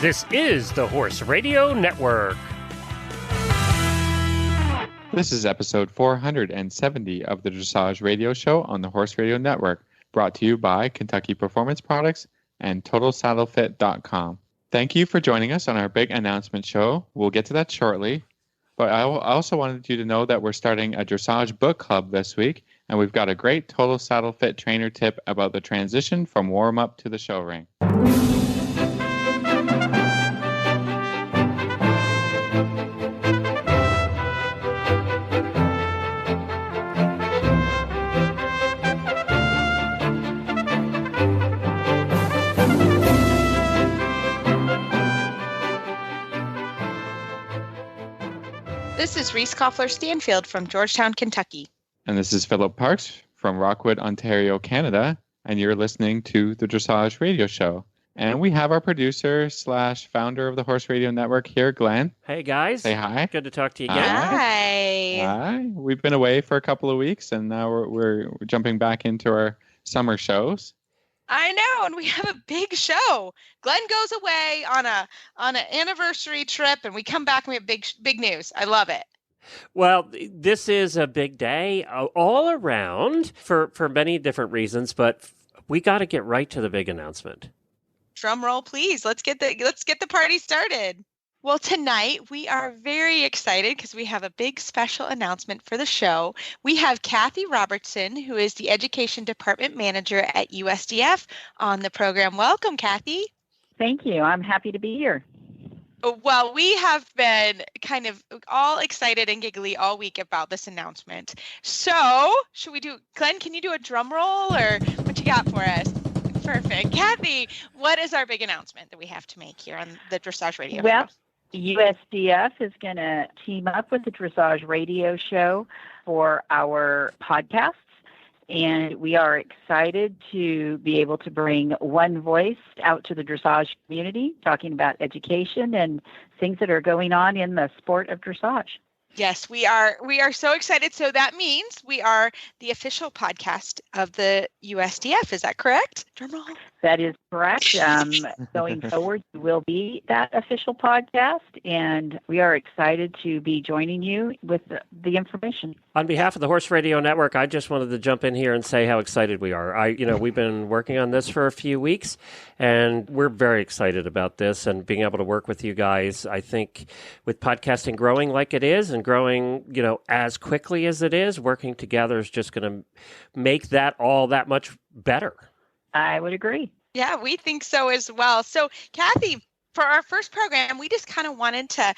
This is the Horse Radio Network. This is episode 470 of the Dressage Radio Show on the Horse Radio Network, brought to you by Kentucky Performance Products and TotalSaddleFit.com. Thank you for joining us on our big announcement show. We'll get to that shortly. But I also wanted you to know that we're starting a dressage book club this week, and we've got a great Total Saddle Fit trainer tip about the transition from warm-up to the show ring. This is Reese Koffler-Stanfield from Georgetown, Kentucky. And this is Philip Parks from Rockwood, Ontario, Canada. And you're listening to the Dressage Radio Show. And we have our producer / founder of the Horse Radio Network here, Glenn. Hey, guys. Say hi. Good to talk to you again. Hi. Hi. We've been away for a couple of weeks, and now we're jumping back into our summer shows. I know, and we have a big show. Glenn goes away on an anniversary trip, and we come back and we have big news. I love it. Well, this is a big day all around for many different reasons, but we got to get right to the big announcement. Drum roll, please. Let's get the party started. Well, tonight we are very excited because we have a big special announcement for the show. We have Kathy Robertson, who is the Education Department Manager at USDF, on the program. Welcome, Kathy. Thank you. I'm happy to be here. Well, we have been kind of all excited and giggly all week about this announcement. So, should we Glenn, can you do a drum roll, or what you got for us? Perfect. Kathy, what is our big announcement that we have to make here on the Dressage Radio Show? USDF is going to team up with the Dressage Radio Show for our podcasts, and we are excited to be able to bring one voice out to the dressage community, talking about education and things that are going on in the sport of dressage. Yes, we are so excited. So that means we are the official podcast of the USDF. Is that correct? Drum roll. That is correct. Going forward, we will be that official podcast, and we are excited to be joining you with the information. On behalf of the Horse Radio Network, I just wanted to jump in here and say how excited we are. We've been working on this for a few weeks, and we're very excited about this and being able to work with you guys. I think with podcasting growing like it is and growing, as quickly as it is, working together is just going to make that all that much better. I would agree. Yeah, we think so as well. So, Kathy, for our first program, we just kind of wanted to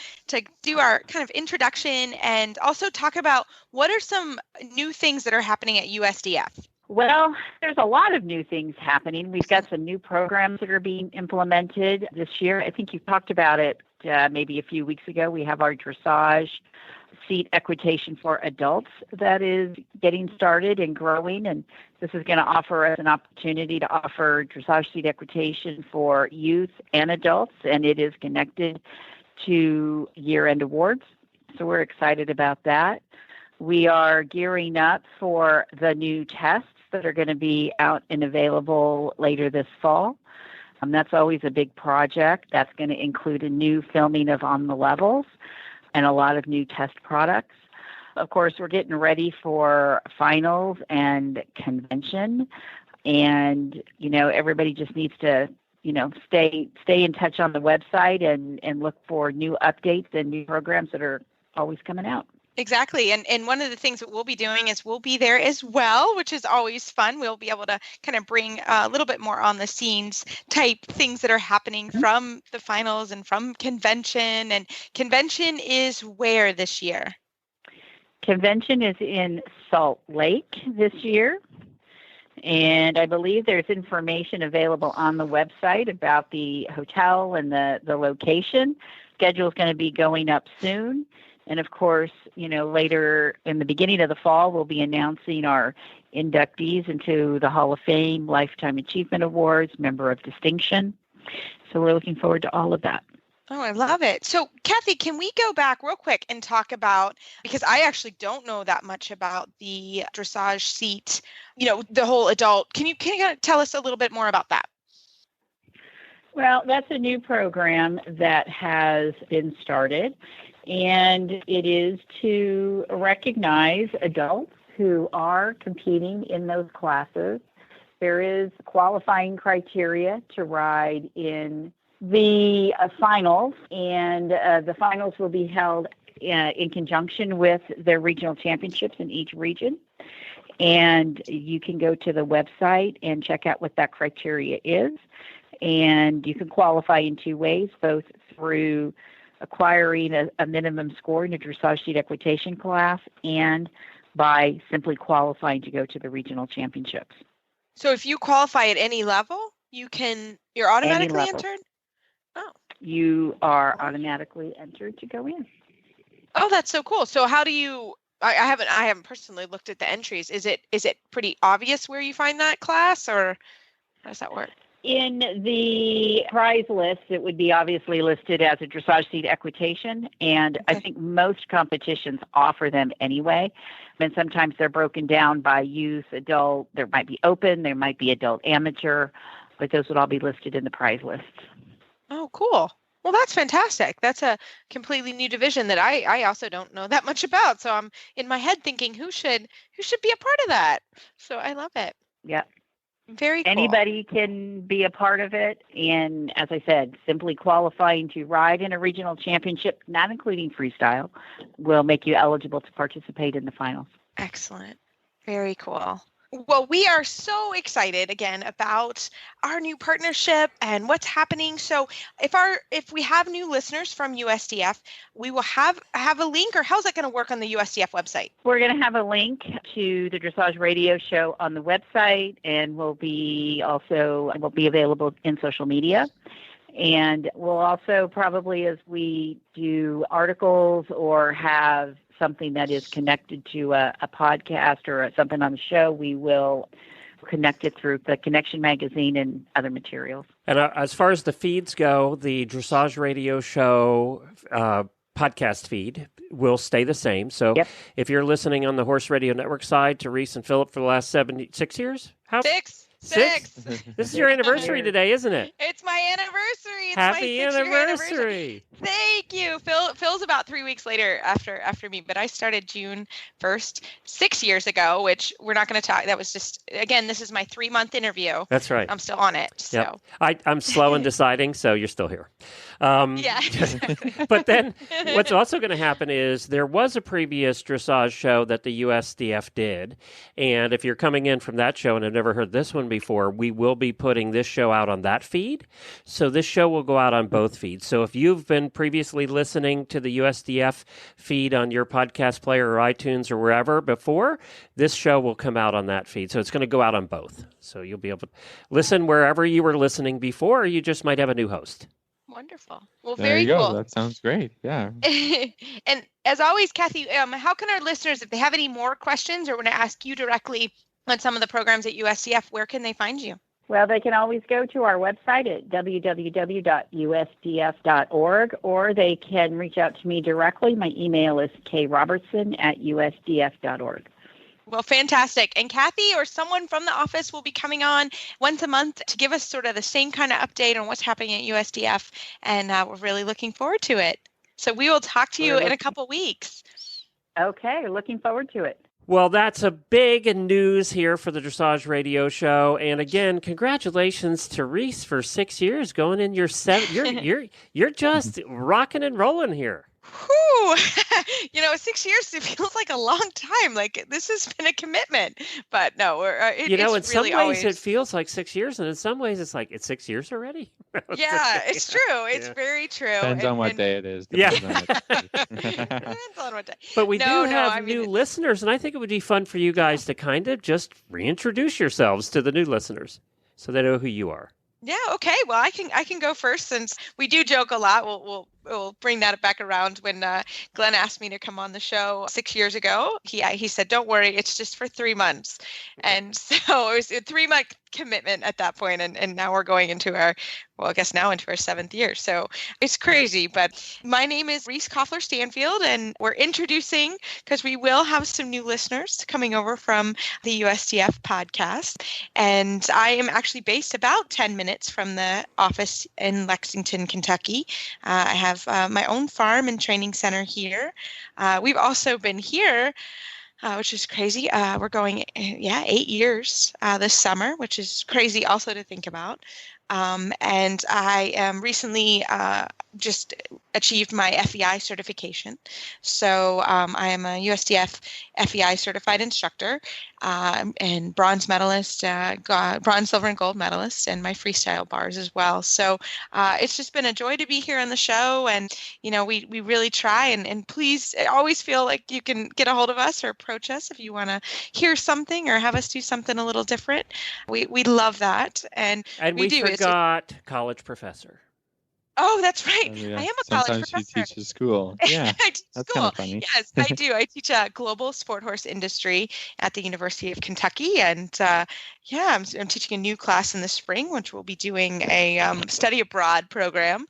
do our kind of introduction and also talk about what are some new things that are happening at USDF. Well, there's a lot of new things happening. We've got some new programs that are being implemented this year. I think you talked about it maybe a few weeks ago. We have our dressage seat equitation for adults that is getting started and growing, and this is going to offer us an opportunity to offer dressage seat equitation for youth and adults, and it is connected to year-end awards, so we're excited about that. We are gearing up for the new tests that are going to be out and available later this fall. That's always a big project. That's going to include a new filming of On the Levels and a lot of new test products. Of course, we're getting ready for finals and convention. And, everybody just needs to, stay in touch on the website and look for new updates and new programs that are always coming out. Exactly. And one of the things that we'll be doing is we'll be there as well, which is always fun. We'll be able to kind of bring a little bit more on the scenes type things that are happening from the finals and from convention. And convention is where this year? Convention is in Salt Lake this year. And I believe there's information available on the website about the hotel and the location. Schedule is going to be going up soon. And of course, later in the beginning of the fall, we'll be announcing our inductees into the Hall of Fame, Lifetime Achievement Awards, Member of Distinction. So we're looking forward to all of that. Oh, I love it. So, Kathy, can we go back real quick and talk about, because I actually don't know that much about the dressage seat, the whole adult. Can you kind of tell us a little bit more about that? Well, that's a new program that has been started, and it is to recognize adults who are competing in those classes. There is qualifying criteria to ride in the finals, and the finals will be held in conjunction with their regional championships in each region. And you can go to the website and check out what that criteria is. And you can qualify in two ways, both through acquiring a minimum score in a dressage seat equitation class and by simply qualifying to go to the regional championships. So if you qualify at any level, you're automatically entered? Oh. You are automatically entered to go in. Oh, that's so cool. So how do you I haven't personally looked at the entries. Is it pretty obvious where you find that class, or how does that work? In the prize list, it would be obviously listed as a dressage seat equitation, and Okay. I think most competitions offer them anyway. And sometimes they're broken down by youth, adult. There might be open, there might be adult amateur, but those would all be listed in the prize list. Oh, cool. Well, that's fantastic. That's a completely new division that I also don't know that much about. So I'm in my head thinking who should be a part of that. So I love it. Yeah. Very cool. Anybody can be a part of it. And as I said, simply qualifying to ride in a regional championship, not including freestyle, will make you eligible to participate in the finals. Excellent. Very cool. Well, we are so excited again about our new partnership and what's happening. So if we have new listeners from USDF, we will have a link, or how's that going to work on the USDF website? We're going to have a link to the Dressage Radio Show on the website, and will be available in social media. And we'll also probably, as we do articles or have something that is connected to a podcast or something on the show, we will connect it through the Connection magazine and other materials. And as far as the feeds go, the Dressage Radio Show podcast feed will stay the same. So Yep. if you're listening on the Horse Radio Network side to Reese and Philip for the last 6 years? Six. This is your anniversary today, isn't it? It's my anniversary. It's Happy my 6-year anniversary. Thank you. Phil's about 3 weeks later after me, but I started June 1st, 6 years ago, which we're not going to talk. That was just, again, this is my 3-month interview. That's right. I'm still on it. So Yep. I'm slow in deciding, so you're still here. yeah. Exactly. But then what's also going to happen is there was a previous dressage show that the USDF did. And if you're coming in from that show and have never heard this one before, we will be putting this show out on that feed. So this show will go out on both feeds. So if you've been previously listening to the USDF feed on your podcast player or iTunes or wherever before, this show will come out on that feed. So it's going to go out on both. So you'll be able to listen wherever you were listening before. You just might have a new host. Wonderful. Well, There very you go. cool. That sounds great. Yeah. And as always, Kathy, how can our listeners, if they have any more questions or want to ask you directly on some of the programs at USDF, where can they find you? Well, they can always go to our website at www.usdf.org, or they can reach out to me directly. My email is krobertson@usdf.org. Well, fantastic. And Kathy or someone from the office will be coming on once a month to give us sort of the same kind of update on what's happening at USDF. And we're really looking forward to it. So we will talk to you in a couple weeks. Okay, looking forward to it. Well, that's a big news here for the Dressage Radio Show. And again, congratulations to Reese for 6 years, going in your 7th. You're just rocking and rolling here. Whew. 6 years, it feels like a long time. Like this has been a commitment, but no, it's in really some ways always... it feels like 6 years, and in some ways it's like, it's 6 years already? Yeah, it's true. It's very true. Depends on what day it is. Yeah. Depends on what day. But we do have new listeners, and I think it would be fun for you guys to kind of just reintroduce yourselves to the new listeners so they know who you are. Yeah. Okay. Well, I can go first, since we do joke a lot. We'll we'll bring that back around. When Glenn asked me to come on the show 6 years ago, he said, "Don't worry, it's just for 3 months." And so it was a 3-month commitment at that point, and now we're going into our 7th year. So it's crazy. But my name is Reese Koffler Stanfield, and we're introducing, because we will have some new listeners coming over from the USDF podcast. And I am actually based about 10 minutes from the office in Lexington, Kentucky. I have my own farm and training center here. We've also been here, which is crazy. We're going, 8 years this summer, which is crazy also to think about. And I am recently just achieved my FEI certification. So I am a USDF FEI certified instructor and bronze medalist, bronze, silver, and gold medalist, and my freestyle bars as well. So it's just been a joy to be here on the show. And, we really try. And please always feel like you can get a hold of us or approach us if you want to hear something or have us do something a little different. We love that. And we do. Forgot college professor. Oh, that's right. Oh, yeah. I am a college professor. Sometimes she teaches school. Yeah, I teach that's school. Kind of funny. Yes, I do. I teach global sport horse industry at the University of Kentucky, and I'm teaching a new class in the spring, which we'll be doing a study abroad program,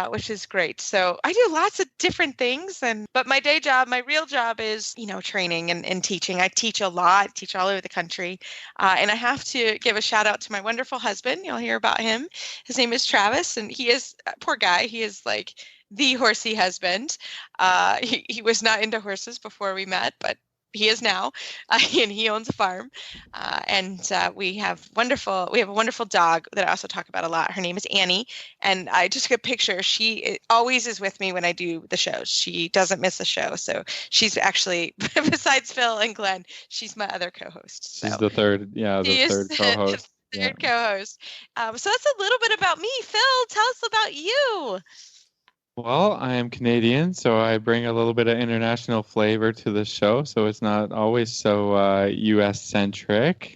which is great. So I do lots of different things, but my day job, my real job is training and teaching. I teach a lot, teach all over the country, and I have to give a shout out to my wonderful husband. You'll hear about him. His name is Travis, and he is poor guy. He is like the horsey husband. He was not into horses before we met, but he is now, and he owns a farm. And we have a wonderful dog that I also talk about a lot. Her name is Annie, and I just took a picture. She always is with me when I do the shows. She doesn't miss a show. So she's actually, besides Phil and Glenn, she's my other co-host. She's the third, third co-host. Third co-host. So that's a little bit about me. Phil, tell us about you. Well, I am Canadian, so I bring a little bit of international flavor to the show, so it's not always so U.S.-centric.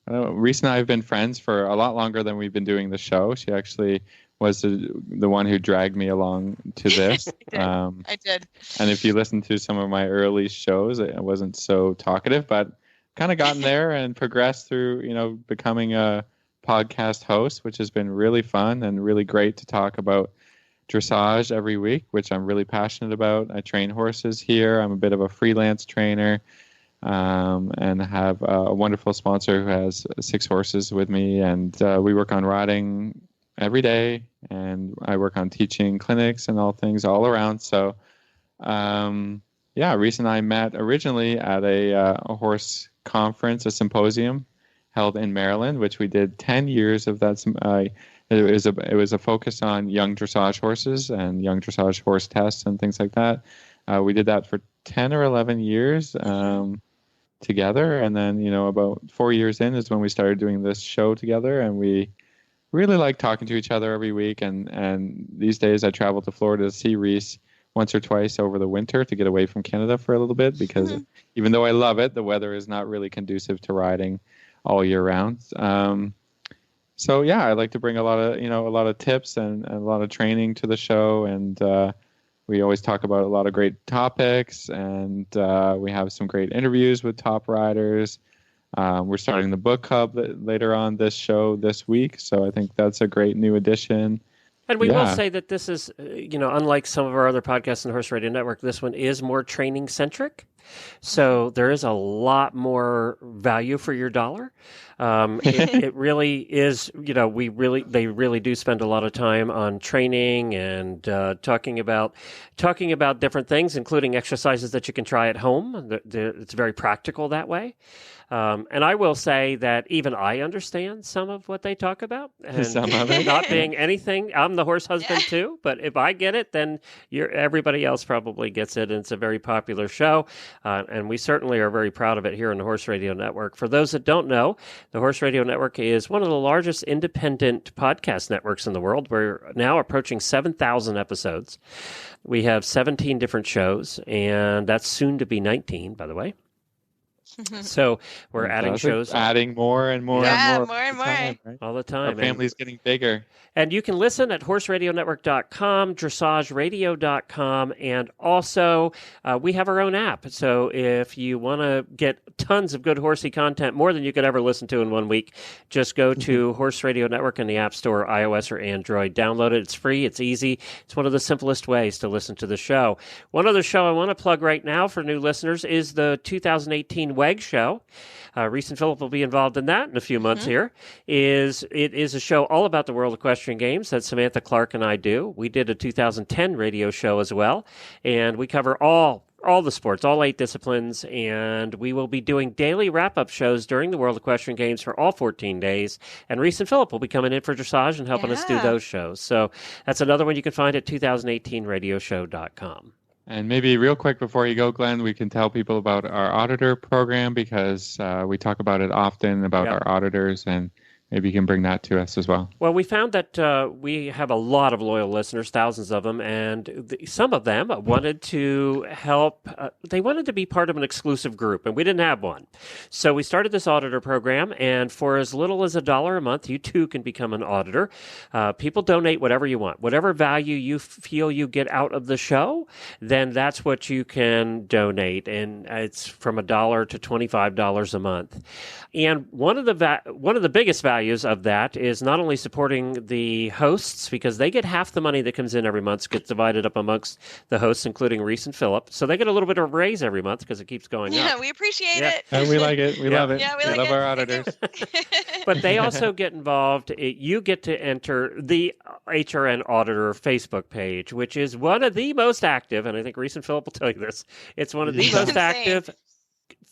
Reese and I have been friends for a lot longer than we've been doing the show. She actually was the one who dragged me along to this. I did. And if you listen to some of my early shows, I wasn't so talkative, but kind of gotten there and progressed through, becoming a podcast host, which has been really fun and really great to talk about dressage every week, which I'm really passionate about. I train horses here. I'm a bit of a freelance trainer, and have a wonderful sponsor who has 6 horses with me, and we work on riding every day, and I work on teaching clinics and all things all around. So Reese and I met originally at a horse conference, a symposium held in Maryland, which we did 10 years of that. It was a focus on young dressage horses and young dressage horse tests and things like that. We did that for 10 or 11 years together. And then, about 4 years in is when we started doing this show together. And we really like talking to each other every week. And these days I travel to Florida to see Reese once or twice over the winter to get away from Canada for a little bit, because even though I love it, the weather is not really conducive to riding all year round. I like to bring a lot of tips and a lot of training to the show, and we always talk about a lot of great topics, and we have some great interviews with top riders. We're starting the book club later on this show this week, so I think that's a great new addition. And we will say that this is, unlike some of our other podcasts in the Horse Radio Network, this one is more training-centric. So there is a lot more value for your dollar. It really is, they really do spend a lot of time on training and talking about different things, including exercises that you can try at home. It's very practical that way. And I will say that even I understand some of what they talk about. And some of it. Not being anything, I'm the horse husband too, but if I get it, then everybody else probably gets it. And it's a very popular show. And we certainly are very proud of it here on the Horse Radio Network. For those that don't know, the Horse Radio Network is one of the largest independent podcast networks in the world. We're now approaching 7,000 episodes. We have 17 different shows, and that's soon to be 19, by the way. So we're adding shows. Adding more and more and more. More and more. Time, right? All the time. Our family's getting bigger. And you can listen at horseradionetwork.com, dressageradio.com, and also we have our own app. So if you want to get tons of good horsey content, more than you could ever listen to in 1 week, just go to Horse Radio Network in the App Store, iOS or Android. Download it. It's free. It's easy. It's one of the simplest ways to listen to the show. One other show I want to plug right now for new listeners is the 2018 WEG show. Reese and Phillip will be involved in that in a few months here. It is a show all about the World Equestrian Games that Samantha Clark and I do. We did a 2010 radio show as well, and we cover all the sports, all 8 disciplines, and we will be doing daily wrap-up shows during the World Equestrian Games for all 14 days, and Reese and Phillip will be coming in for dressage and helping us do those shows. So that's another one you can find at 2018radioshow.com. And maybe real quick before you go, Glenn, we can tell people about our auditor program because we talk about it often about our auditors, and maybe you can bring that to us as well. Well, we found that we have a lot of loyal listeners, thousands of them, and some of them wanted to help. They wanted to be part of an exclusive group, and we didn't have one. So we started this auditor program, and for as little as $1 a month, you too can become an auditor. People donate whatever you want. Whatever value you feel you get out of the show, then that's what you can donate, and it's from $1 to $25 a month. And one of the biggest values of that is not only supporting the hosts, because they get half the money that comes in every month gets divided up amongst the hosts, including Reese and Phillip. So they get a little bit of a raise every month because it keeps going up. Yeah, we appreciate it. And we like it. We love it. Yeah, we love our auditors. But they also get involved. You get to enter the HRN Auditor Facebook page, which is one of the most active, and I think Reese and Phillip will tell you this. It's one of the most active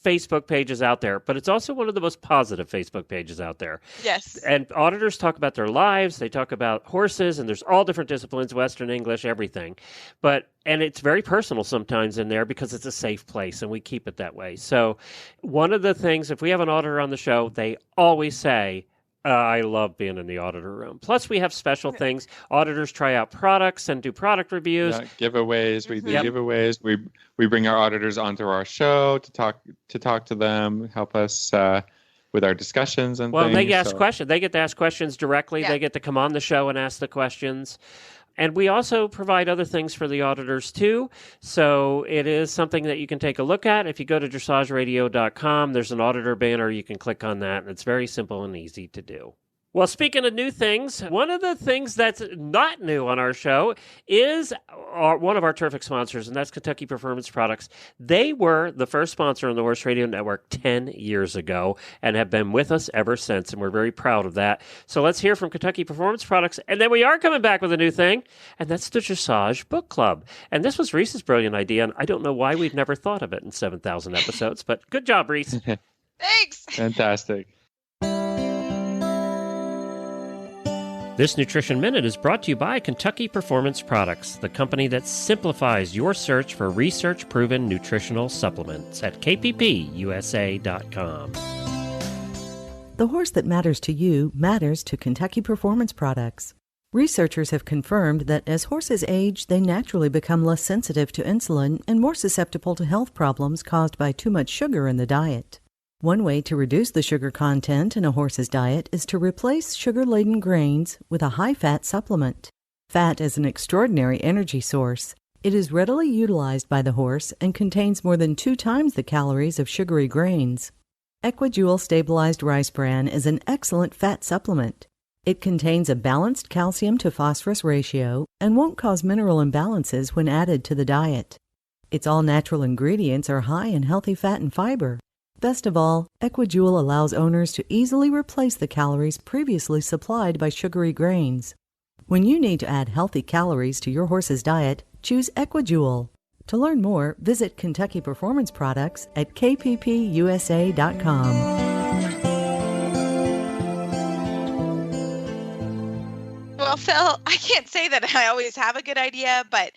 Facebook pages out there, but it's also one of the most positive Facebook pages out there. Yes. And auditors talk about their lives, they talk about horses, and there's all different disciplines, Western, English, everything. And it's very personal sometimes in there because it's a safe place, and we keep it that way. So one of the things, if we have an auditor on the show, they always say, I love being in the auditor room. Plus, we have special things. Auditors try out products and do product reviews. Giveaways. We do giveaways. We bring our auditors onto our show to talk to them, help us with our discussions and things. Well, they ask questions. They get to ask questions directly. Yeah. They get to come on the show and ask the questions. And we also provide other things for the auditors, too. So it is something that you can take a look at. If you go to dressageradio.com, there's an auditor banner. You can click on that, and it's very simple and easy to do. Well, speaking of new things, one of the things that's not new on our show is one of our terrific sponsors, and that's Kentucky Performance Products. They were the first sponsor on the Horse Radio Network 10 years ago and have been with us ever since, and we're very proud of that. So let's hear from Kentucky Performance Products, and then we are coming back with a new thing, and that's the Dressage Book Club. And this was Reese's brilliant idea, and I don't know why we've never thought of it in 7,000 episodes, but good job, Reese. Thanks. Fantastic. This Nutrition Minute is brought to you by Kentucky Performance Products, the company that simplifies your search for research-proven nutritional supplements at kppusa.com. The horse that matters to you matters to Kentucky Performance Products. Researchers have confirmed that as horses age, they naturally become less sensitive to insulin and more susceptible to health problems caused by too much sugar in the diet. One way to reduce the sugar content in a horse's diet is to replace sugar-laden grains with a high-fat supplement. Fat is an extraordinary energy source. It is readily utilized by the horse and contains more than 2 times the calories of sugary grains. Equijewel Stabilized Rice Bran is an excellent fat supplement. It contains a balanced calcium to phosphorus ratio and won't cause mineral imbalances when added to the diet. Its all-natural ingredients are high in healthy fat and fiber. Best of all, Equijewel allows owners to easily replace the calories previously supplied by sugary grains. When you need to add healthy calories to your horse's diet, choose Equijewel. To learn more, visit Kentucky Performance Products at kppusa.com. Well, Phil, I can't say that I always have a good idea, but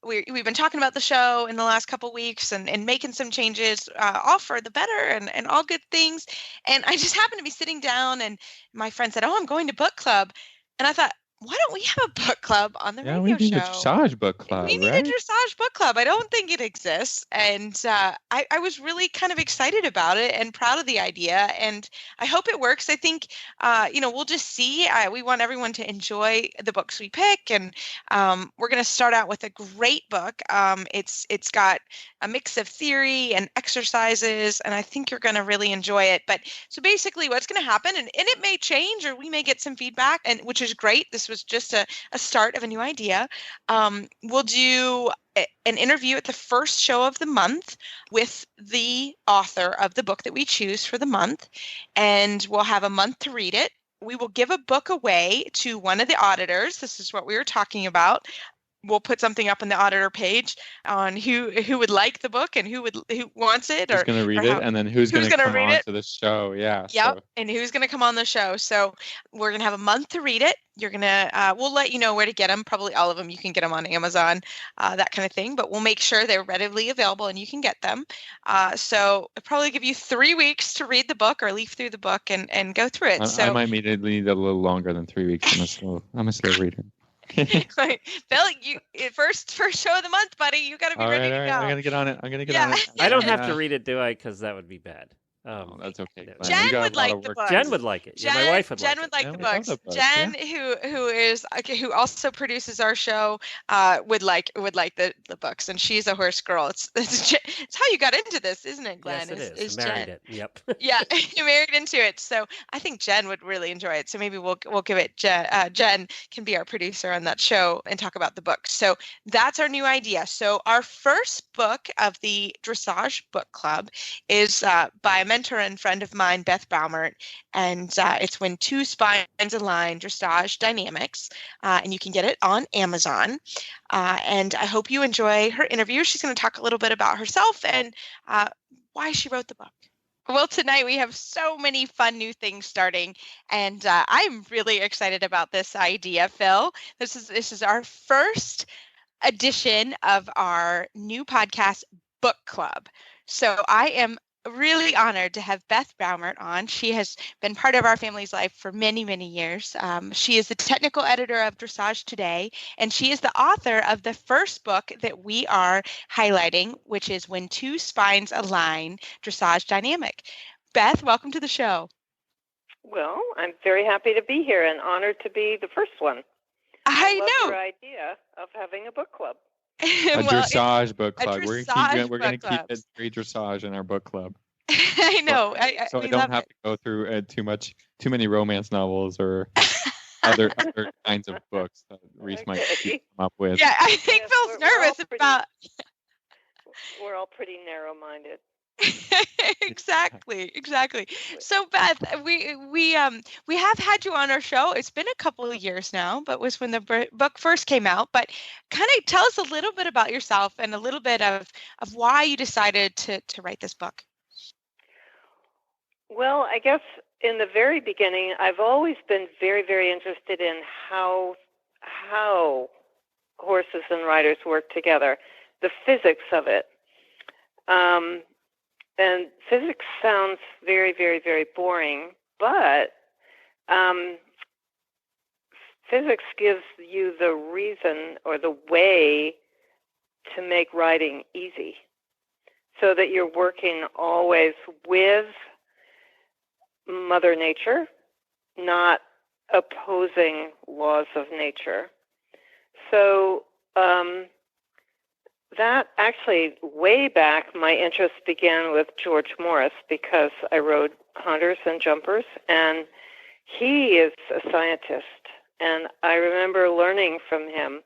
we've been talking about the show in the last couple weeks and making some changes, all for the better and all good things. And I just happened to be sitting down and my friend said, I'm going to book club. And I thought, why don't we have a book club on the Yeah, we radio need a show? dressage book club, We need right? a dressage book club. I don't think it exists. And I was really kind of excited about it and proud of the idea. And I hope it works. I think, we'll just see. We want everyone to enjoy the books we pick. And we're going to start out with a great book. It's got a mix of theory and exercises. And I think you're going to really enjoy it. But so basically what's going to happen, and it may change or we may get some feedback, and which is great. This was just a start of a new idea. We'll do an interview at the first show of the month with the author of the book that we choose for the month, and we'll have a month to read it. We will give a book away to one of the auditors. This is what we were talking about. We'll put something up on the auditor page on who would like the book and who wants it, Who's going to read it, and then who's going to come on to the show. Yeah. Yep. So. And who's going to come on the show. So we're going to have a month to read it. You're going to, we'll let you know where to get them. Probably all of them. You can get them on Amazon, that kind of thing, but we'll make sure they're readily available and you can get them. So it'll probably give you 3 weeks to read the book or leaf through the book and go through it. I might need a little longer than 3 weeks. I'm a slow reader. Bill, you first show of the month, buddy. You got to be ready to go. I'm gonna get on it. On it. I don't have to read it, do I? Because that would be bad. That's okay. Jen would like the book. Jen would like it. My wife would like it. Jen would like the books. Jen, who also produces our show, would like the books, and she's a horse girl. It's how you got into this, isn't it, Glenn? Yes, it is. Jen. Married it. Yep. Yeah, you married into it. So I think Jen would really enjoy it. So maybe we'll give it Jen. Jen can be our producer on that show and talk about the books. So that's our new idea. So our first book of the Dressage Book Club is by a mentor and friend of mine, Beth Baumert, and it's When Two Spines Align, Dressage Dynamics, and you can get it on Amazon. And I hope you enjoy her interview. She's going to talk a little bit about herself and why she wrote the book. Well, tonight we have so many fun new things starting, and I'm really excited about this idea, Phil. This is our first edition of our new podcast, Book Club. So I am really honored to have Beth Baumert on. She has been part of our family's life for many, many years. She is the technical editor of Dressage Today, and she is the author of the first book that we are highlighting, which is When Two Spines Align, Dressage Dynamic. Beth, welcome to the show. Well, I'm very happy to be here and honored to be the first one. I love your idea of having a book club. A dressage book club. We're going to keep it free dressage in our book club. I know. So I don't have to go through too many romance novels or other kinds of books that Reese might come up with. Yeah, I think Phil's nervous about. We're all pretty narrow-minded. Exactly. So Beth, we have had you on our show. It's been a couple of years now, but it was when the book first came out. But kind of tell us a little bit about yourself and a little bit of why you decided to write this book. Well, I guess in the very beginning, I've always been very, very interested in how horses and riders work together, the physics of it. And physics sounds very, very, very boring, but physics gives you the reason or the way to make riding easy so that you're working always with Mother Nature, not opposing laws of nature. So that actually, way back, my interest began with George Morris because I rode hunters and jumpers, and he is a scientist. And I remember learning from him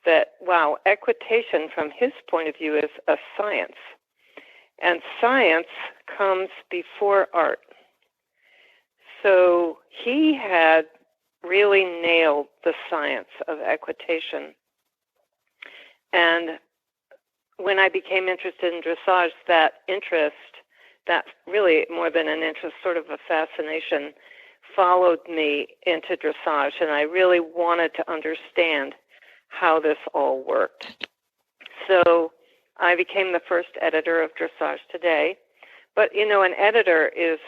that, wow, equitation from his point of view is a science. And science comes before art. So he had really nailed the science of equitation. And when I became interested in dressage, that interest, that really more than an interest, sort of a fascination, followed me into dressage, and I really wanted to understand how this all worked. So I became the first editor of Dressage Today. But, you know, an editor is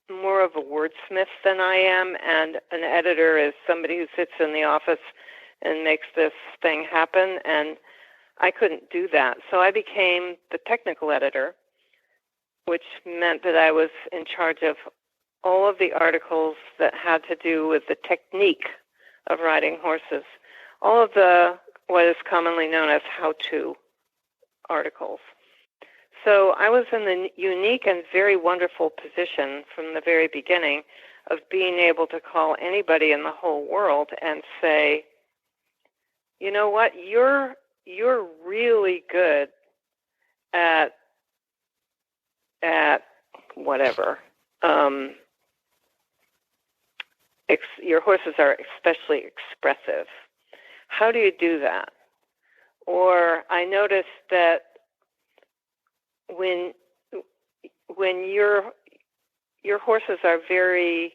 more of a wordsmith than I am, and an editor is somebody who sits in the office and makes this thing happen, and I couldn't do that. So I became the technical editor, which meant that I was in charge of all of the articles that had to do with the technique of riding horses, all of the what is commonly known as how-to articles. So I was in the unique and very wonderful position from the very beginning of being able to call anybody in the whole world and say, you know what, you're really good at whatever. Your horses are especially expressive. How do you do that? Or I noticed that when your horses are very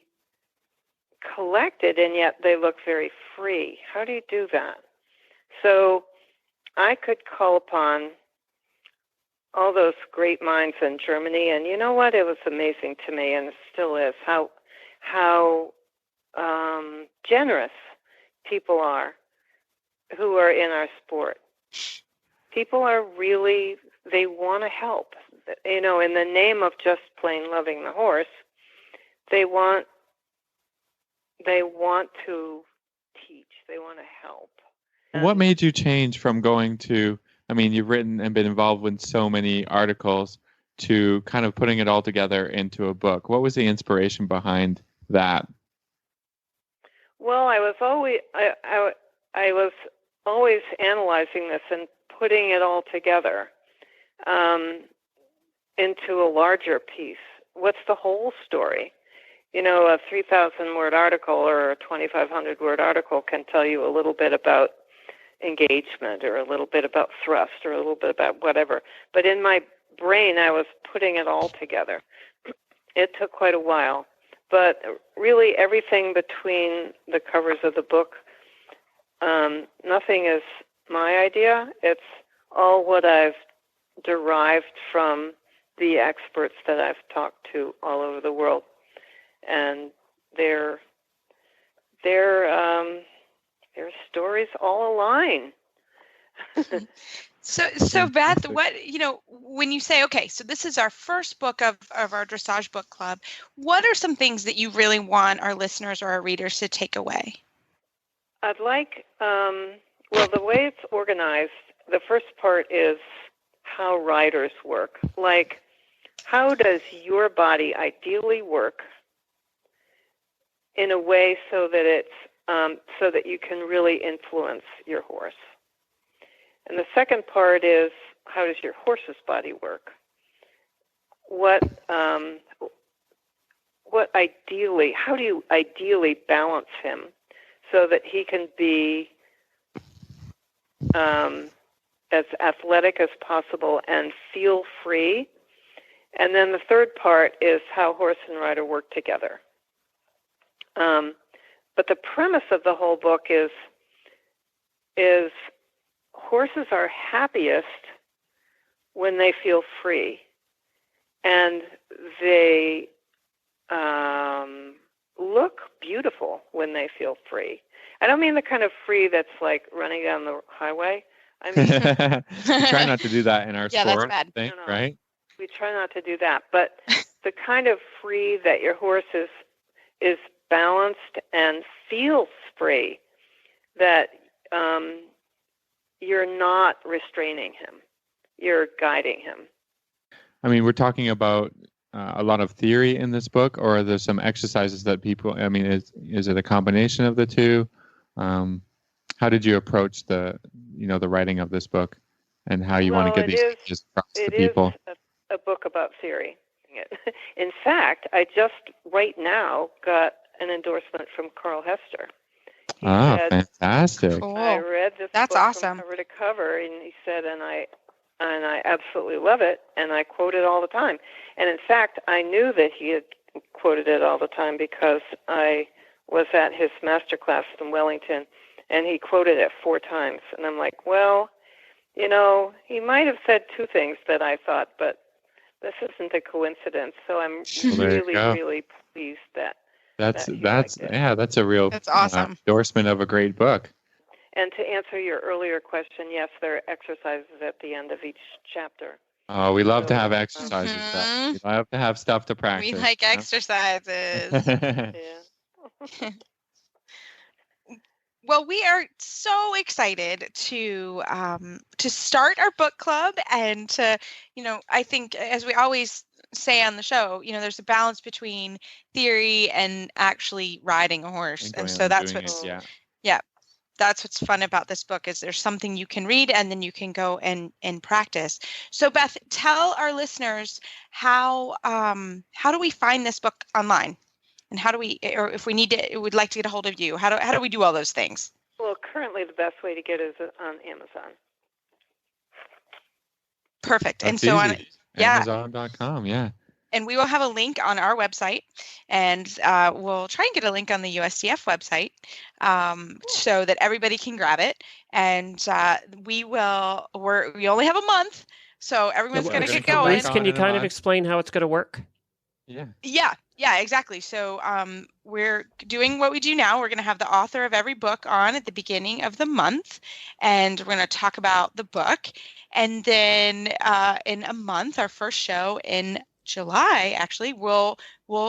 collected and yet they look very free, how do you do that? So I could call upon all those great minds in Germany, and you know what? It was amazing to me, and it still is, how generous people are who are in our sport. People are really, they want to help. You know, in the name of just plain loving the horse, they want to teach. They want to help. What made you change from going to, I mean, you've written and been involved with so many articles, to kind of putting it all together into a book? What was the inspiration behind that? Well, I was always analyzing this and putting it all together into a larger piece. What's the whole story? You know, a 3,000-word article or a 2,500-word article can tell you a little bit about engagement or a little bit about thrust or a little bit about whatever. But in my brain, I was putting it all together. It took quite a while. But really everything between the covers of the book, nothing is my idea. It's all what I've derived from the experts that I've talked to all over the world. And their stories all align. So Beth, what, you know, when you say, okay, so this is our first book of our Dressage book club, what are some things that you really want our listeners or our readers to take away? I'd like, well, the way it's organized, the first part is how riders work. Like, how does your body ideally work in a way so that it's so that you can really influence your horse? And the second part is, how does your horse's body work? How do you ideally balance him so that he can be as athletic as possible and feel free? And then the third part is how horse and rider work together. But the premise of the whole book is horses are happiest when they feel free, and they look beautiful when they feel free. I don't mean the kind of free that's like running down the highway. I mean, we try not to do that in our sport, that's bad. thing, No. right? We try not to do that, but the kind of free that your horse is balanced and feels free, that you're not restraining him, you're guiding him. I mean, we're talking about a lot of theory in this book, or are there some exercises that people, I mean, is it a combination of the two? How did you approach the writing of this book, and how you want to get these messages across to people? It is a book about theory. In fact, I just right now got an endorsement from Carl Hester. He said, fantastic! Cool. I read this That's book awesome. from cover to cover, and he said, and I absolutely love it, and I quote it all the time. And in fact, I knew that he had quoted it all the time because I was at his master class in Wellington, and he quoted it 4 times. And I'm like, well, you know, he might have said 2 things that I thought, but this isn't a coincidence. So I'm there you go. really pleased that That's you liked it. that's a real That's awesome. endorsement of a great book. And to answer your earlier question, yes, there are exercises at the end of each chapter. Oh, we love to have exercises. We love to have stuff to practice. We like exercises. Yeah. Well, we are so excited to start our book club and to, I think as we always say on the show, there's a balance between theory and actually riding a horse. And so that's what's, that's what's fun about this book is there's something you can read and then you can go and practice. So Beth, tell our listeners how do we find this book online? And how do we, or if we would like to get a hold of you, how do we do all those things? Well, currently the best way to get it is on Amazon. Perfect. That's and so easy. Amazon.com, yeah. And we will have a link on our website, and we'll try and get a link on the USDF website so that everybody can grab it. And we only have a month, so everyone's going to get going. Reese, can you kind of explain how it's going to work? Yeah, exactly. So we're doing what we do now. We're going to have the author of every book on at the beginning of the month, and we're going to talk about the book. And then in a month, our first show in July, actually, we'll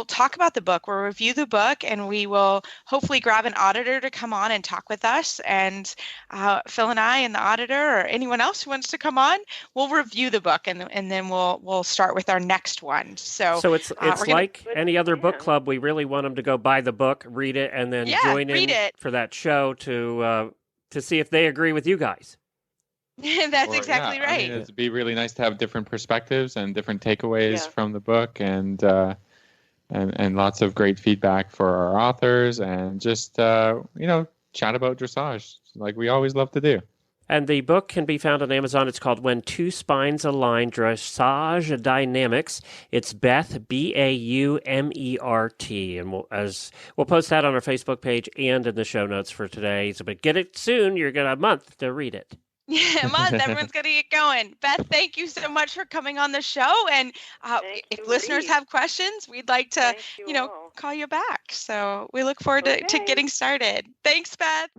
talk about the book. We'll review the book, and we will hopefully grab an auditor to come on and talk with us. And Phil and I and the auditor or anyone else who wants to come on, we'll review the book, and then we'll start with our next one. So it's like any other book club. We really want them to go buy the book, read it, and then join in for that show to see if they agree with you guys. That's exactly right. I mean, it'd be really nice to have different perspectives and different takeaways from the book, and lots of great feedback for our authors, and just chat about dressage like we always love to do. And the book can be found on Amazon. It's called When Two Spines Align, Dressage Dynamics. It's Beth, Baumert. And we'll post that on our Facebook page and in the show notes for today. So, but get it soon. You're going to have a month to read it. Yeah, a month. Everyone's going to get going. Beth, thank you so much for coming on the show. And if listeners have questions, we'd like to, call you back. So we look forward to getting started. Thanks, Beth.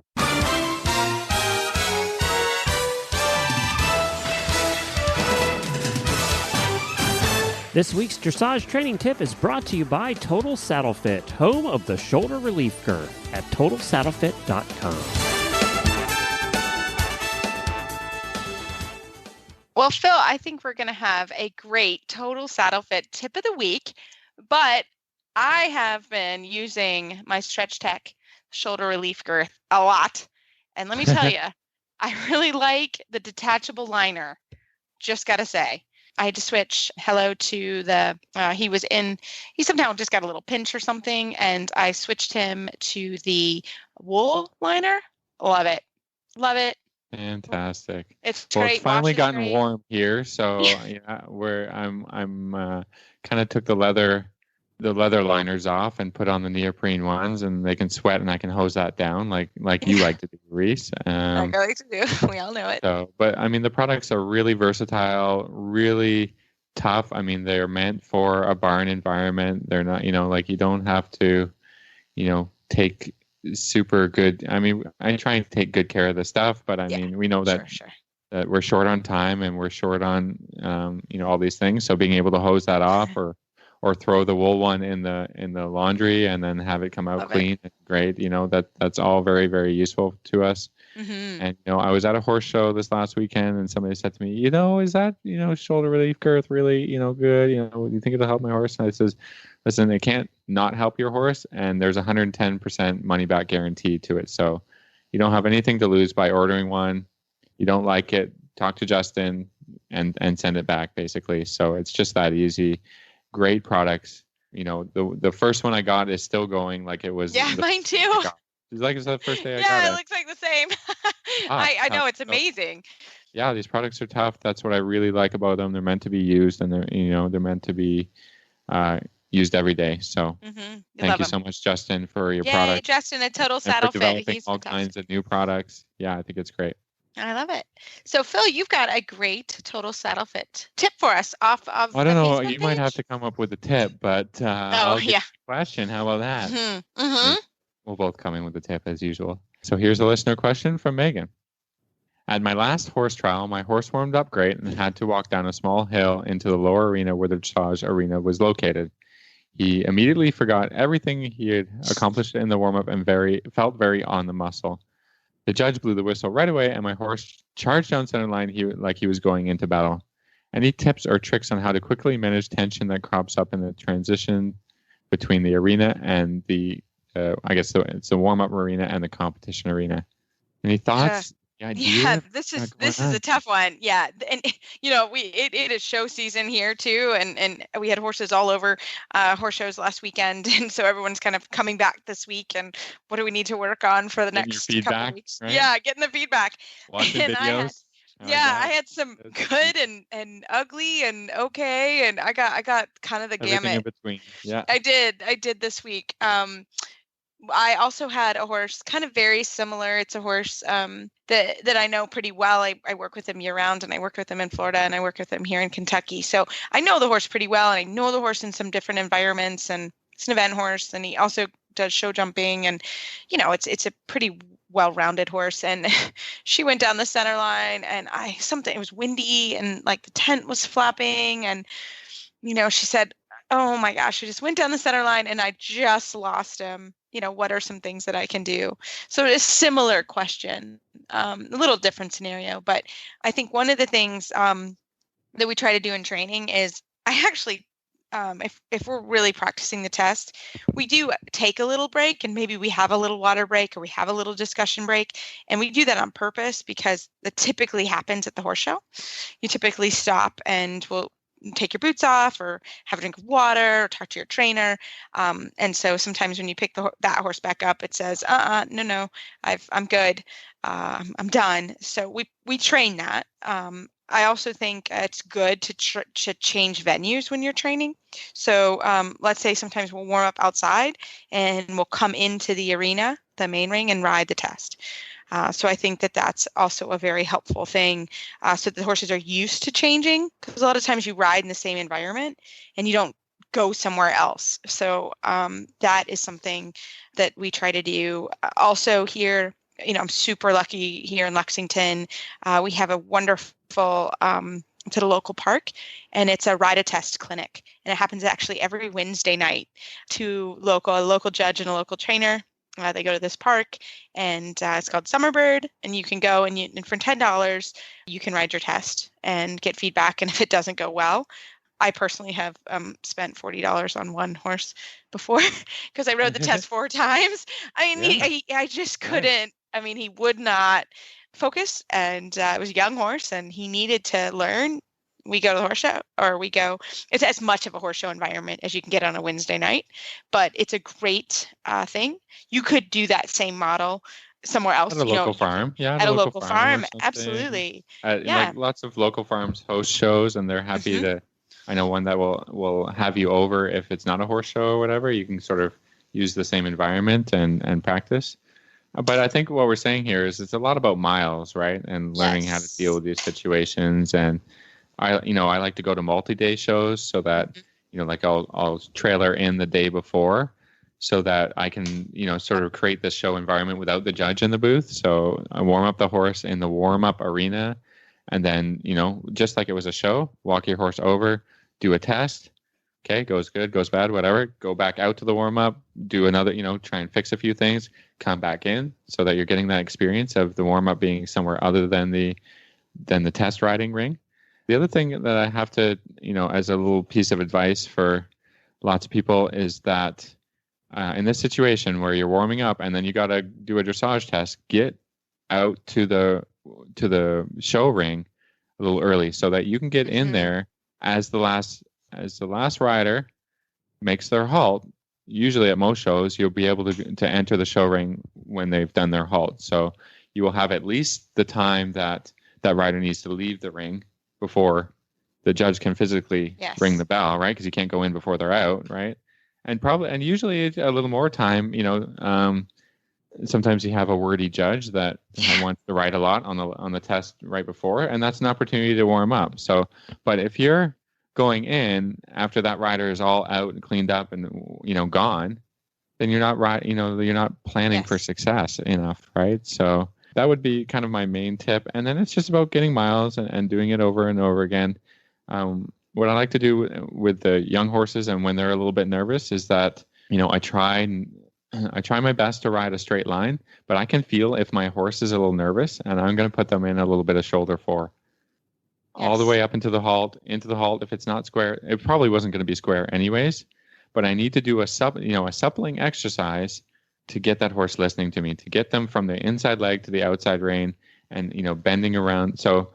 This week's dressage training tip is brought to you by Total Saddle Fit, home of the shoulder relief girth at TotalSaddleFit.com. Well, Phil, I think we're going to have a great Total Saddle Fit tip of the week, but I have been using my Stretch Tech shoulder relief girth a lot. And let me tell you, I really like the detachable liner. Just got to say. I had to switch Hello to he somehow just got a little pinch or something, and I switched him to the wool liner. Love it. Love it. Fantastic. It's great. It's finally gotten warm here, so I'm kind of took the leather liners off and put on the neoprene ones, and they can sweat, and I can hose that down like you like to do, Reese. Like I like to do. We all know it. So, but I mean, the products are really versatile, really tough. I mean, they're meant for a barn environment. They're not, you don't have to, take super good. I mean, I try and take good care of the stuff, but I mean, we know that that we're short on time and we're short on, all these things. So being able to hose that off or throw the wool one in the laundry and then have it come out clean and great, that's all very, very useful to us. Mm-hmm. And, I was at a horse show this last weekend, and somebody said to me, is that, shoulder relief girth really, good? You think it'll help my horse? And I says, listen, it can't not help your horse, and there's 110% money back guarantee to it. So you don't have anything to lose by ordering one. You don't like it, talk to Justin and send it back, basically. So it's just that easy. Great products. The first one I got is still going like it was. Yeah, mine too. It's the first day I got it. Yeah, it looks like the same. I know, it's amazing. Yeah, these products are tough. That's what I really like about them. They're meant to be used, and they're meant to be used every day. So thank you so much, Justin, for your product. Justin, a Total Saddle Fit. He's all kinds of new products. Yeah, I think it's great. I love it. So, Phil, you've got a great total saddle fit tip for us off of I don't the know. Facebook You might have page. to come up with a tip, but Oh, I'll give yeah. you a question. How about that? Mm-hmm. We'll both come in with a tip as usual. So here's a listener question from Megan. At my last horse trial, my horse warmed up great and had to walk down a small hill into the lower arena where the dressage arena was located. He immediately forgot everything he had accomplished in the warm-up and felt very on the muscle. The judge blew the whistle right away, and my horse charged down center line like he was going into battle. Any tips or tricks on how to quickly manage tension that crops up in the transition between the arena and the, it's the warm-up arena and the competition arena? Any thoughts? Yeah, this is a tough one. Yeah, and it is show season here too, and we had horses all over horse shows last weekend, and so everyone's kind of coming back this week. And what do we need to work on for the next couple of weeks? Right? Yeah, getting the feedback. Watching videos. I had some good and ugly and okay, and I got kind of the Everything gamut in between. Yeah, I did this week. I also had a horse kind of very similar. It's a horse that I know pretty well. I work with him year round, and I work with him in Florida, and I work with him here in Kentucky. So I know the horse pretty well, and I know the horse in some different environments, and it's an event horse, and he also does show jumping, and it's a pretty well-rounded horse. And she went down the center line, and it was windy, and like the tent was flapping, and she said, "Oh my gosh, I just went down the center line and I just lost him. What are some things that I can do?" So it's a similar question, a little different scenario. But I think one of the things that we try to do in training is I actually, if we're really practicing the test, we do take a little break, and maybe we have a little water break or we have a little discussion break. And we do that on purpose because that typically happens at the horse show. You typically stop and we'll take your boots off or have a drink of water or talk to your trainer. And so sometimes when you pick that horse back up, it says, no, I'm good. I'm done. So we train that. I also think it's good to change venues when you're training. So let's say sometimes we'll warm up outside and we'll come into the arena, the main ring, and ride the test. So I think that that's also a very helpful thing, so the horses are used to changing, because a lot of times you ride in the same environment and you don't go somewhere else. So that is something that we try to do. Also here, I'm super lucky here in Lexington. We have a wonderful, it's at a local park, and it's a ride a test clinic. And it happens actually every Wednesday night. A local judge and a local trainer. They go to this park, and it's called Summerbird, and you can go and for $10 you can ride your test and get feedback. And if it doesn't go well, I personally have spent $40 on one horse before because I rode the test 4 times. I mean, I just couldn't. I mean, he would not focus, and it was a young horse, and he needed to learn. We go to the horse show, it's as much of a horse show environment as you can get on a Wednesday night, but it's a great thing. You could do that same model somewhere else. At a local farm. Yeah. At a local farm. Absolutely. Like lots of local farms host shows, and they're happy to, I know one that will have you over if it's not a horse show or whatever. You can sort of use the same environment and practice. But I think what we're saying here is it's a lot about miles, right? And learning how to deal with these situations. And I like to go to multi-day shows so that, like I'll trailer in the day before so that I can, sort of create this show environment without the judge in the booth. So I warm up the horse in the warm-up arena, and then, just like it was a show, walk your horse over, do a test. Okay, goes good, goes bad, whatever. Go back out to the warm-up, do another, try and fix a few things, come back in so that you're getting that experience of the warm-up being somewhere other than the test riding ring. The other thing that I have to, as a little piece of advice for lots of people is that in this situation where you're warming up and then you got to do a dressage test, get out to the show ring a little early so that you can get in there as the last rider makes their halt. Usually at most shows, you'll be able to enter the show ring when they've done their halt. So you will have at least the time that rider needs to leave the ring before the judge can physically ring the bell, right? Because you can't go in before they're out, right? And usually a little more time, sometimes you have a wordy judge that wants to write a lot on the test right before, and that's an opportunity to warm up. So, but if you're going in after that rider is all out and cleaned up and gone, then you're not planning for success enough, right? So that would be kind of my main tip. And then it's just about getting miles and doing it over and over again. What I like to do with the young horses and when they're a little bit nervous is that, I try my best to ride a straight line, but I can feel if my horse is a little nervous, and I'm going to put them in a little bit of shoulder 4. All the way up into the halt. If it's not square, it probably wasn't going to be square anyways, but I need to do a suppling exercise to get that horse listening to me, to get them from the inside leg to the outside rein and, bending around. So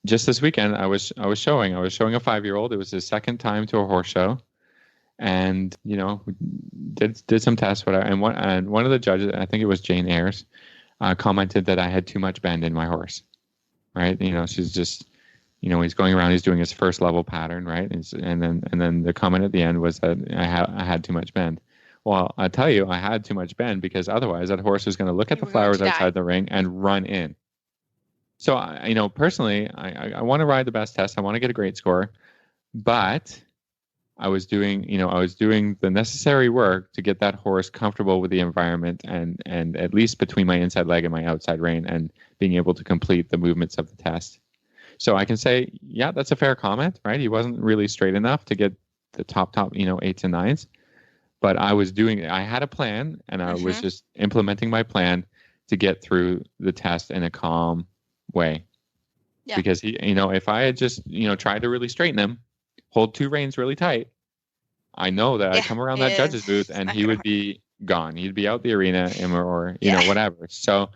just this weekend, I was showing a 5-year-old. It was his second time to a horse show. And, did some tests, whatever. And one of the judges, I think it was Jane Ayres, commented that I had too much bend in my horse, right? She's just, he's going around, he's doing his first level pattern, right? And then the comment at the end was that I had too much bend. Well, I tell you, I had too much bend because otherwise that horse was going to look at the flowers outside the ring and run in. So, personally, I want to ride the best test. I want to get a great score, but I was doing the necessary work to get that horse comfortable with the environment and at least between my inside leg and my outside rein and being able to complete the movements of the test. So I can say, yeah, that's a fair comment, right? He wasn't really straight enough to get the top, 8s and 9s, but I had a plan and I was just implementing my plan to get through the test in a calm way. Yeah. Because if I had just, tried to really straighten him, hold 2 reins really tight, I know that I'd come around that judge's booth and he would be gone. He'd be out the arena or whatever. So,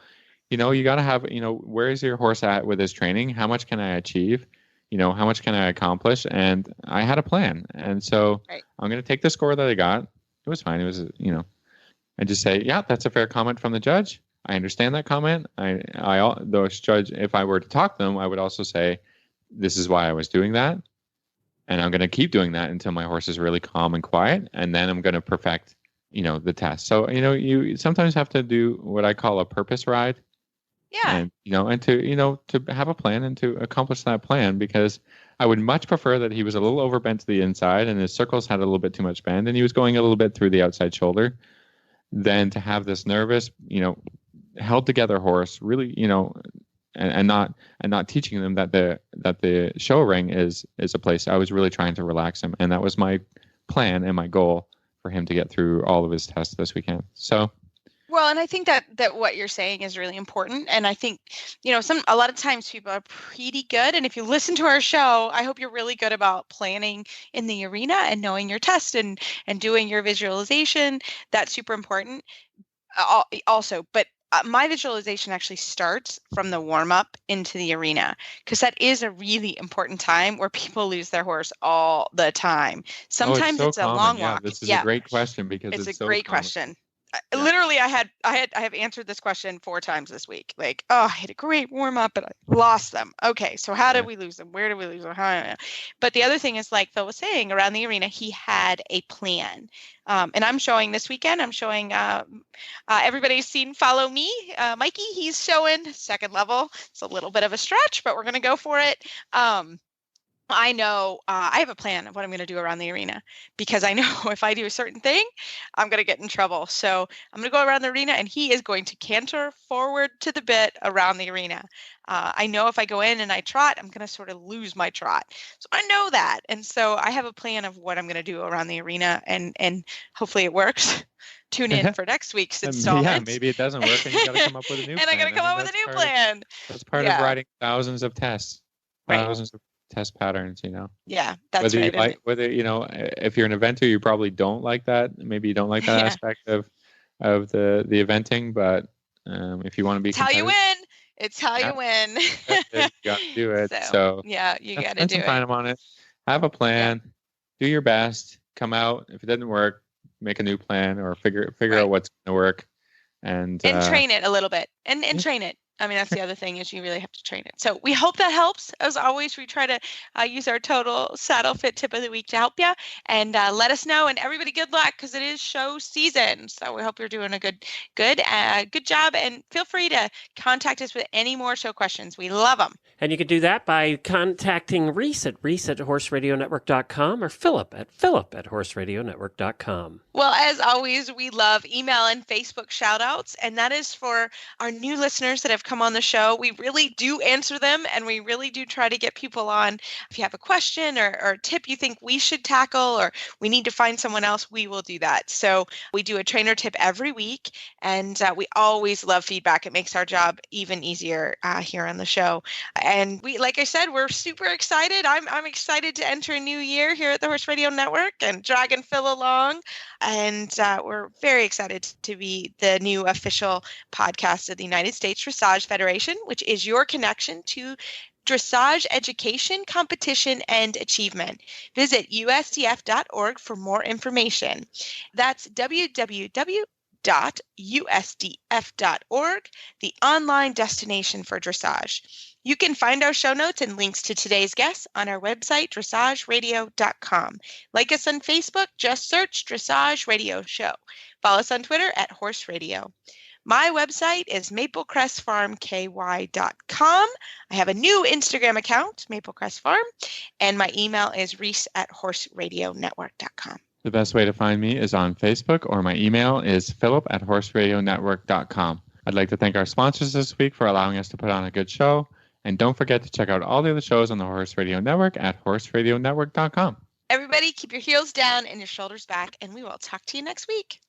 you got to have, where is your horse at with his training? How much can I achieve? How much can I accomplish? And I had a plan. And so I'm going to take the score that I got. It was fine. It was, I just say, yeah, that's a fair comment from the judge. I understand that comment. The judge, if I were to talk to them, I would also say, this is why I was doing that. And I'm going to keep doing that until my horse is really calm and quiet. And then I'm going to perfect, the test. So, you sometimes have to do what I call a purpose ride. Yeah. And, and to have a plan and to accomplish that plan, because I would much prefer that he was a little overbent to the inside and his circles had a little bit too much bend and he was going a little bit through the outside shoulder than to have this nervous, held together horse really, and not teaching them that the show ring is a place. I was really trying to relax him, and that was my plan and my goal for him to get through all of his tests this weekend. So, well, and I think that what you're saying is really important, and I think a lot of times people are pretty good. And if you listen to our show, I hope you're really good about planning in the arena and knowing your test and doing your visualization. That's super important. Also, but my visualization actually starts from the warm-up into the arena, because that is a really important time where people lose their horse all the time. Sometimes it's a long walk. This is a great question because it's a great question. Literally, I have answered this question 4 times this week. Like, I had a great warm up, but I lost them. Okay, so how did we lose them? Where did we lose them? But the other thing is, like Phil was saying, around the arena, he had a plan. And I'm showing this weekend. I'm showing. Everybody's seen Follow Me, Mikey. He's showing second level. It's a little bit of a stretch, but we're gonna go for it. I know I have a plan of what I'm going to do around the arena, because I know if I do a certain thing, I'm going to get in trouble. So I'm going to go around the arena and he is going to canter forward to the bit around the arena. I know if I go in and I trot, I'm going to sort of lose my trot. So I know that. And so I have a plan of what I'm going to do around the arena, and hopefully it works. Tune in for next week's installment. Yeah, maybe it doesn't work and you got to come up with a new plan. And I got to come up with a new plan. That's part of riding thousands of tests. Thousands of test patterns, Yeah, that's whether right. If you're an eventer, you probably don't like that. Maybe you don't like that aspect of the eventing, but if you want to be, it's how you win. It's how you win. You got to do it. So yeah, you got to do spend some time on it. Have a plan. Do your best. Come out. If it doesn't work, make a new plan or figure out what's going to work, and train it a little bit and train it. I mean, that's the other thing is you really have to train it. So we hope that helps. As always, we try to use our total saddle fit tip of the week to help you, and let us know. And everybody, good luck because it is show season. So we hope you're doing a good job. And feel free to contact us with any more show questions. We love them. And you can do that by contacting Reese at horseradionetwork.com or Philip at horseradionetwork.com. Well, as always, we love email and Facebook shout outs, and that is for our new listeners that have come on the show. We really do answer them, and we really do try to get people on. If you have a question or a tip you think we should tackle or we need to find someone else, we will do that. So we do a trainer tip every week, and we always love feedback. It makes our job even easier here on the show. And we, like I said, we're super excited. I'm excited to enter a new year here at the Horse Radio Network and dragging Phil along. And we're very excited to be the new official podcast of the United States Dressage Federation, which is your connection to dressage education, competition, and achievement. Visit USDF.org for more information. That's www.usdf.org, the online destination for dressage. You can find our show notes and links to today's guests on our website, dressageradio.com. Like us on Facebook, just search Dressage Radio Show. Follow us on Twitter at Horse Radio. My website is maplecrestfarmky.com. I have a new Instagram account, Maple Crest Farm, and my email is reese@horseradionetwork.com. The best way to find me is on Facebook, or my email is philip@horseradionetwork.com. I'd like to thank our sponsors this week for allowing us to put on a good show. And don't forget to check out all the other shows on the Horse Radio Network at horseradionetwork.com. Everybody, keep your heels down and your shoulders back, and we will talk to you next week.